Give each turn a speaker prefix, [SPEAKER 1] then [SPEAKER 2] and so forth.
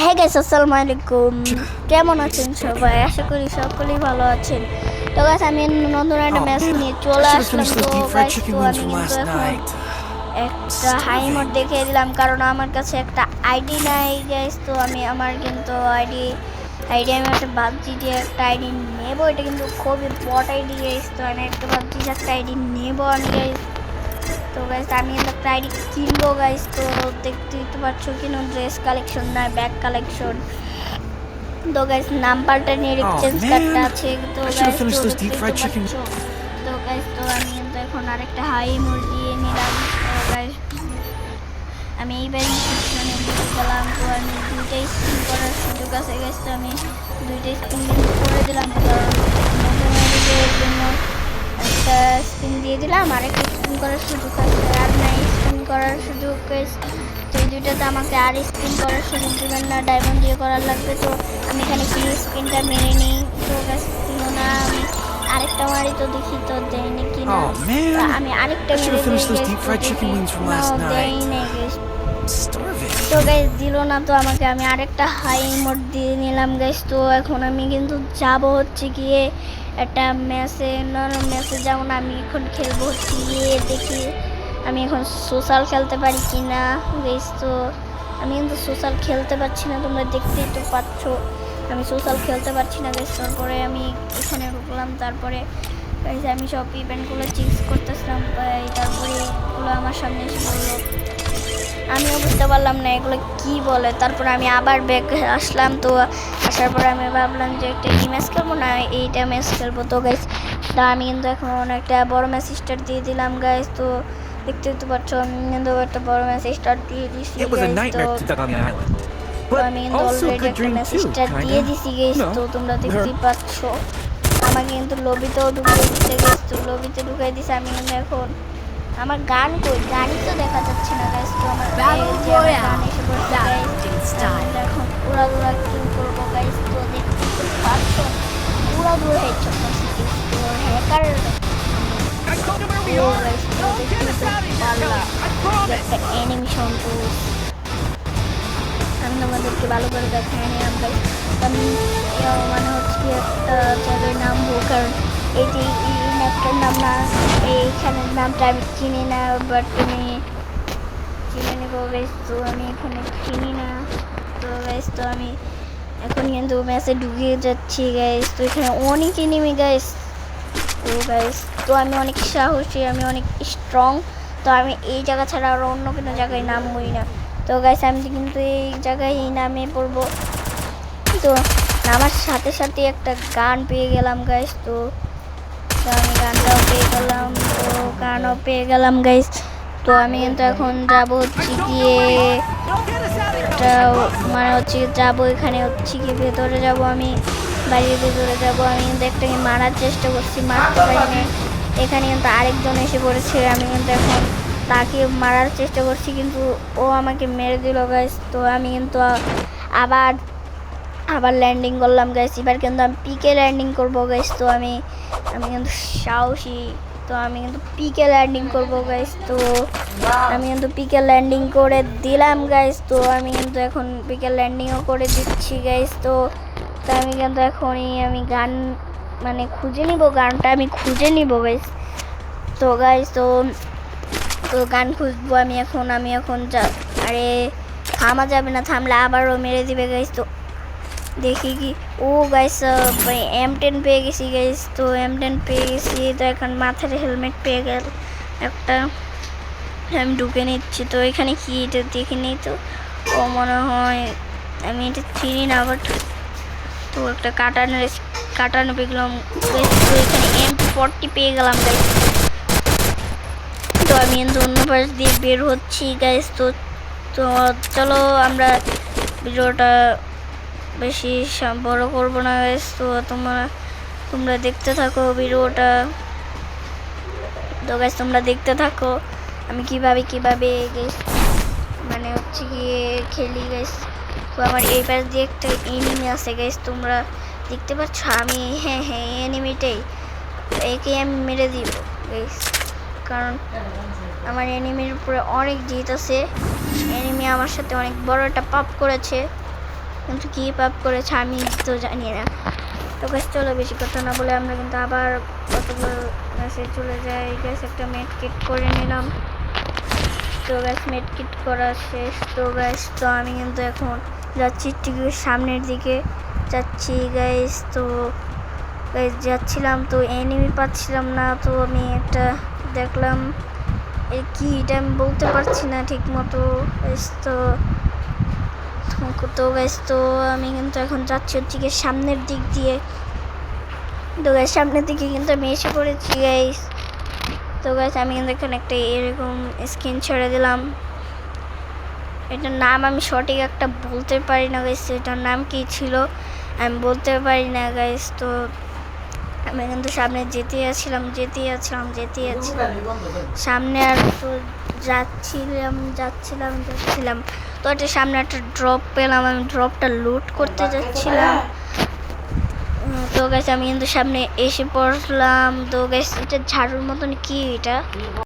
[SPEAKER 1] হ্যাঁ গাইস, আসসালামু আলাইকুম। কেমন আছেন সবাই? আশা করি সকলেই ভালো আছেন। তো গাইস, আমি নতুন একটা ম্যাচ নিয়ে চলে আসলাম। তো গাইস, তো আমি কিন্তু এখন একটা হাই মোড দেখিয়ে দিলাম, কারণ আমার কাছে একটা আইডি নাই গাইস। তো আমি আমার কিন্তু আইডি আমি একটা ভাবছি যে একটা আইডি নেবো। এটা কিন্তু খুবই বট আইডি গাইস। তো আমি একটা ভাবছি যে একটা আইডি নেবো আমি গাইস। তো গাইস, আমি একটা আইডি কিনবো গাইস। তো দেখতেই তো পাচ্ছ কিনো ড্রেস কালেকশন না ব্যাগ কালেকশন। তো গাইস, নাম পাল্টানোর এক্সচেঞ্জ কার্ডটা আছে। তো গাইস, তো দেখতেই তো পাচ্ছ। তো গাইস, তো আমি কিন্তু এখন আরেকটা হাই মোড দিয়ে নিলাম। তো গাইস, আমি এইবার ইনস্ক্রিপশনে দিয়ে গেলাম। তো আমি দুইটাই স্পিন করার সুযোগ আছে গাইস। তো আমি দুইটাই স্পিন করে দিলাম, কারণ নতুন আইডির জন্য একটা স্পিন দিয়ে দিলাম, আরেকটা স্পিন করার সুযোগ আছে। আর নাই স্পিন করার সুযোগ গাইস। তো এই দুইটাতে আমাকে আর স্পিন করার সুযোগ দেবেন না, ডায়মন্ড দিয়ে করার লাগবে। তো আমি এখানে ফ্রি স্পিনটা মেরে নিই। তো গাইস, দিল না, আমি আরেকটা মারি তো দেখি তো দেয়নি কিনা। আমি আরেকটা মেরে দিই গাইস, দেয় নাই গাইস। তো গাইস, দিল না, তো আমাকে আমি আরেকটা হাই মোড দিয়ে নিলাম গাইস। তো এখন আমি কিন্তু যাব হচ্ছে গিয়ে একটা ম্যাচে যেমন আমি এখন খেলবো হচ্ছে গিয়ে, দেখি আমি এখন সোশ্যাল খেলতে পারি কি না গাইস। তো আমি কিন্তু সোশ্যাল খেলতে পারছি না, তোমরা দেখতেই তো পাচ্ছ আমি সোশ্যাল খেলতে পারছি না গাইস। তারপরে আমি এখানে ঢুকলাম, তারপরে গাইস আমি সব ইভেন্টগুলো চেক করতেছিলাম, তারপরে এগুলো আমার সামনে এসে বললো, আমিও বুঝতে পারলাম না এগুলো কি বলে। তারপর আমি আবার ব্যাক আসলাম। তো আসার পরে আমি ভাবলাম যে একটা ম্যাচ খেলবো না এইটা ম্যাচ খেলবো। তো গাইস, তা আমি কিন্তু এখন একটা বড় ম্যাচ স্টার্ট দিয়ে দিলাম গাইস। তো দেখতে পাচ্ছ আমি কিন্তু একটা বড় ম্যাচ স্টার্ট দিয়ে দিছি গাইস। তো আমি কিন্তু অলরেডি একটা ম্যাচ স্টার্ট দিয়ে দিছি গাইস। তো তোমরা দেখতেই পাচ্ছ আমাকে কিন্তু লবিতেও ঢুকিয়ে দিচ্ছে গাইস। তো লবিতে ঢুকিয়ে দিছে। আমি কিন্তু এখন আমার গান কই, গানই তো দেখা যাচ্ছে না গাইস। তো আমার গান এসে পড়ছে গাইস। এখন উড়াদুরা কিল করবো গাইস। তো দেখতে পাচ্ছ উড়াদুরা হেডশট করছি গাইস। তো হ্যাকার একটা অ্যানিমেশন তো আমি তোমাদেরকে ভালো করে দেখাই নিলাম গাইস। আমি মানে হচ্ছে কি একটা জায়গায় নামবো, কারণ এই যে এই ম্যাপটার নাম না, এইখানের নামটা আমি চিনি না, বাট আমি চিনে নেবো গাইস। তো আমি এখানে চিনি না। তো গাইস, তো আমি এখন কিন্তু ম্যাচে ঢুকিয়ে যাচ্ছি গাইস। তো এখানে অনেক এনিমি গাইস। তো গাইস, তো আমি অনেক সাহসী, আমি অনেক স্ট্রং। তো আমি এই জায়গা ছাড়া আর অন্য কোনো জায়গায় নামবই না। তো গাইস, আমি কিন্তু এই জায়গায় নামে পড়বো। তো আমার সাথে সাথে একটা গান পেয়ে গেলাম গাইস। তো আমি গানটাও পেয়ে গেলাম। তো গানও পেয়ে গেলাম গাইস। তো আমি কিন্তু এখন যাবো হচ্ছে গিয়ে একটা মানে হচ্ছে যাবো, এখানে হচ্ছে গিয়ে ভেতরে যাবো, আমি বাড়ির ভেতরে যাবো। আমি কিন্তু একটাকে মারার চেষ্টা করছি, মারতে পারিনি। এখানে কিন্তু আরেকজন এসে পড়েছে, আমি কিন্তু এখন তাকে মারার চেষ্টা করছি, কিন্তু ও আমাকে মেরে দিল গাইস। তো আমি কিন্তু আবার ল্যান্ডিং করলাম গাইস। এবার কিন্তু আমি পিকে ল্যান্ডিং করবো গাইস। তো আমি কিন্তু সাহসী। তো আমি কিন্তু পিকে ল্যান্ডিং করবো গাইস। তো আমি কিন্তু পিকে ল্যান্ডিং করে দিলাম গাইস। তো আমি কিন্তু এখন পিকে ল্যান্ডিংও করে দিচ্ছি গাইস। তো আমি কিন্তু এখনই আমি গান মানে খুঁজে নিব, গানটা আমি খুঁজে নিব গাইস। তো গাইস, তো গান খুঁজবো আমি এখন আরে থামা যাবে না, থামলে আবারও মেরে দিবে গাইস। তো দেখি কি, ও গাইস M10 পেয়ে গেছি গাইস। তো M10 পেয়ে গেছি। তো এখন মাথার হেলমেট পেয়ে গেল একটা, আমি ঢুকে নিচ্ছি। তো এখানে কি এটা দেখিনি, তো ও মনে হয় আমি এটা চিনি না, বাট তো একটা কাটানো পেয়ে গেলাম গাইস। তো এখানে M40 পেয়ে গেলাম গাইস। তো আমি কিন্তু অন্য পাশ দিয়ে বের হচ্ছি গাইস। তো চলো আমরা ভিডিওটা বেশি বড় করবো না গাইস। তো তোমরা দেখতে থাকো ভিডিওটা। তো গাইস, তোমরা দেখতে থাকো আমি কিভাবে গাইস মানে হচ্ছে গিয়ে খেলি গাইস। তো আমার এই পাশ দিয়ে একটা এনিমি আছে গাইস, তোমরা দেখতে পাচ্ছ। আমি হ্যাঁ এনিমিটাই, একে আমি মেরে দিব গাইস, কারণ আমার এনিমির উপরে অনেক জিত আছে। এনিমি আমার সাথে অনেক বড় একটা পাপ করেছে। কিন্তু কি পাপ করেছে আমি তো জানি না। তো গাছ চলো বেশি কথা না বলে আমরা কিন্তু আবার কতগুলো গাছে চলে যাই। গাছ একটা মেড কিট করে নিলাম। তো গাছ মেড কিট করা শেষ। তো গাছ তো আমি কিন্তু এখন যাচ্ছি টিভির সামনের দিকে যাচ্ছি গাইস। তো গাইস যাচ্ছিলাম তো এনিমি পাচ্ছিলাম না। তো আমি একটা দেখলাম কি এটা আমি বলতে পারছি না ঠিক মতো। তো গাইস তো আমি কিন্তু এখন যাচ্ছি হচ্ছে গিয়ে সামনের দিক দিয়ে। তো গাইস সামনের দিকে কিন্তু আমি এসে পড়েছি গাইস। তো গাইস আমি কিন্তু এখানে একটা এরকম স্ক্রিন ছেড়ে দিলাম। এটার নাম আমি সঠিক একটা বলতে পারি না গাইস, এটার নাম কি ছিল আমি বলতে পারি না গাইস। তো আমি কিন্তু সামনে যেতেই আছিলাম সামনে আর তো যাচ্ছিলাম। তো একটা সামনে একটা ড্রপ পেলাম, আমি ড্রপটা লুট করতে যাচ্ছিলাম। তো গাইস আমি কিন্তু সামনে এসে পড়লাম। তো গাইস এটা ঝাড়ুর মতন কি এটা